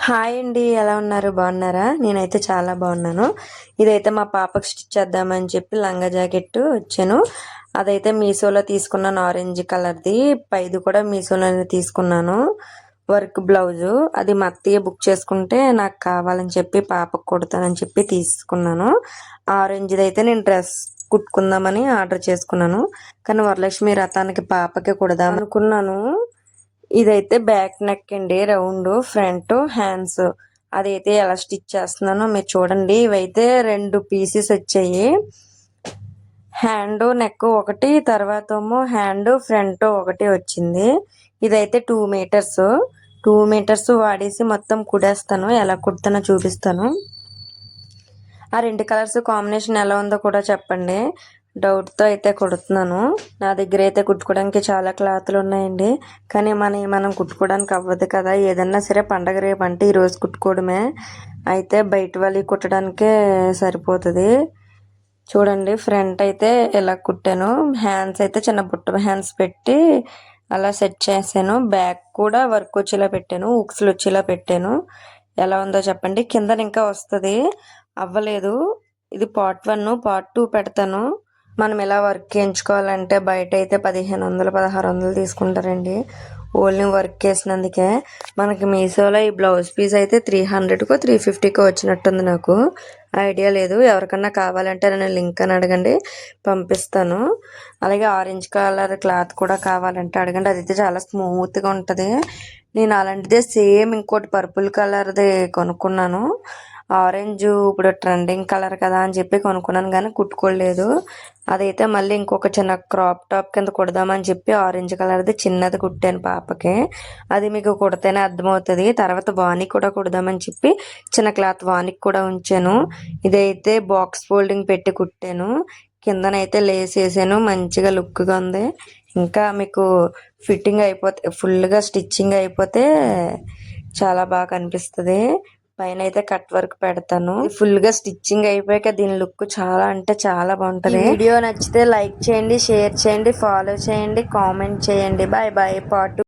Hi అండి, ఎలా ఉన్నారు? బాగున్నారా? నేనైతే చాలా బాగున్నాను. ఇదైతే మా పాపకు స్టిచ్ చేద్దామని చెప్పి లంగా జాకెట్ వచ్చాను. అదైతే మీషోలో తీసుకున్నాను, ఆరెంజ్ కలర్ది. పైది కూడా మీషోలోనే తీసుకున్నాను. వర్క్ బ్లౌజు అది మా అత్తయ్య బుక్ చేసుకుంటే నాకు కావాలని చెప్పి పాపకు కుడతానని చెప్పి తీసుకున్నాను. ఆరెంజ్ది అయితే నేను డ్రెస్ కుట్టుకుందామని ఆర్డర్ చేసుకున్నాను. కానీ వరలక్ష్మి రథానికి పాపకి కుడదాం అనుకున్నాను. ఇదైతే బ్యాక్ నెక్ అండి, రౌండ్ ఫ్రంట్ హ్యాండ్స్. అదైతే ఎలా స్టిచ్ చేస్తున్నానో మీరు చూడండి. ఇవైతే 2 పీసెస్ వచ్చాయి. హ్యాండ్ నెక్ ఒకటి, తర్వాత హ్యాండ్ ఫ్రంట్ ఒకటి వచ్చింది. ఇదైతే 2 మీటర్స్. 2 మీటర్స్ వాడేసి మొత్తం కుడేస్తాను. ఎలా కుడతానో చూపిస్తాను. ఆ 2 కలర్స్ కాంబినేషన్ ఎలా ఉందో కూడా చెప్పండి. డౌట్తో అయితే కుడుతున్నాను. నా దగ్గర అయితే కుట్టుకోవడానికి చాలా క్లాతులు ఉన్నాయండి. కానీ మనం కుట్టుకోవడానికి అవ్వదు కదా. ఏదన్నా సరే పండగ రేపు అంటే ఈరోజు కుట్టుకోవడమే. అయితే బయట వాళ్ళకి కుట్టడానికే సరిపోతుంది. చూడండి, ఫ్రంట్ అయితే ఇలా కుట్టాను. హ్యాండ్స్ అయితే చిన్న బుట్ట హ్యాండ్స్ పెట్టి అలా సెట్ చేశాను. బ్యాక్ కూడా వర్క్ వచ్చేలా పెట్టాను, ఉక్స్లు వచ్చేలా పెట్టాను. ఎలా ఉందో చెప్పండి. కింద ఇంకా వస్తుంది, అవ్వలేదు. ఇది పార్ట్ 1, పార్ట్ 2 పెడతాను. మనం ఇలా వర్క్ చేయించుకోవాలంటే బయట అయితే 1500 1600 తీసుకుంటారండి, ఓన్లీ వర్క్ వేసినందుకే. మనకి మీషోలో ఈ బ్లౌజ్ పీస్ అయితే 300కో 350కో వచ్చినట్టుంది. నాకు ఐడియా లేదు. ఎవరికన్నా కావాలంటే నేను లింక్ అని అడగండి, పంపిస్తాను. అలాగే ఆరెంజ్ కలర్ క్లాత్ కూడా కావాలంటే అడగండి. అదైతే చాలా స్మూత్గా ఉంటుంది. నేను అలాంటిదే సేమ్ ఇంకోటి పర్పుల్ కలర్ది కొనుక్కున్నాను. ఆరెంజ్ ఇప్పుడు ట్రెండింగ్ కలర్ కదా అని చెప్పి కొనుక్కున్నాను, కానీ కుట్టుకోలేదు. అదైతే మళ్ళీ ఇంకొక చిన్న క్రాప్ టాప్ కింద కుడదామని చెప్పి ఆరెంజ్ కలర్ది చిన్నది కుట్టాను పాపకి. అది మీకు కుడితేనే అర్థమవుతుంది. తర్వాత వానికి కూడా కుడదామని చెప్పి చిన్న క్లాత్ వానికి కూడా ఉంచాను. ఇదైతే బాక్స్ ఫోల్డింగ్ పెట్టి కుట్టాను. కిందనైతే లేస్ వేసాను, మంచిగా లుక్గా ఉంది. ఇంకా మీకు ఫిట్టింగ్ అయిపోతే, ఫుల్గా స్టిచ్చింగ్ అయిపోతే చాలా బాగా కనిపిస్తుంది. పైన అయితే కట్ వర్క్ పెడతాను. ఫుల్ గా స్టిచ్చింగ్ అయిపోయాక దీని లుక్ చాలా అంటే చాలా బాగుంటది. వీడియో నచ్చితే లైక్ చేయండి, షేర్ చేయండి, ఫాలో చేయండి, కామెంట్ చేయండి. Bye bye. పార్ట్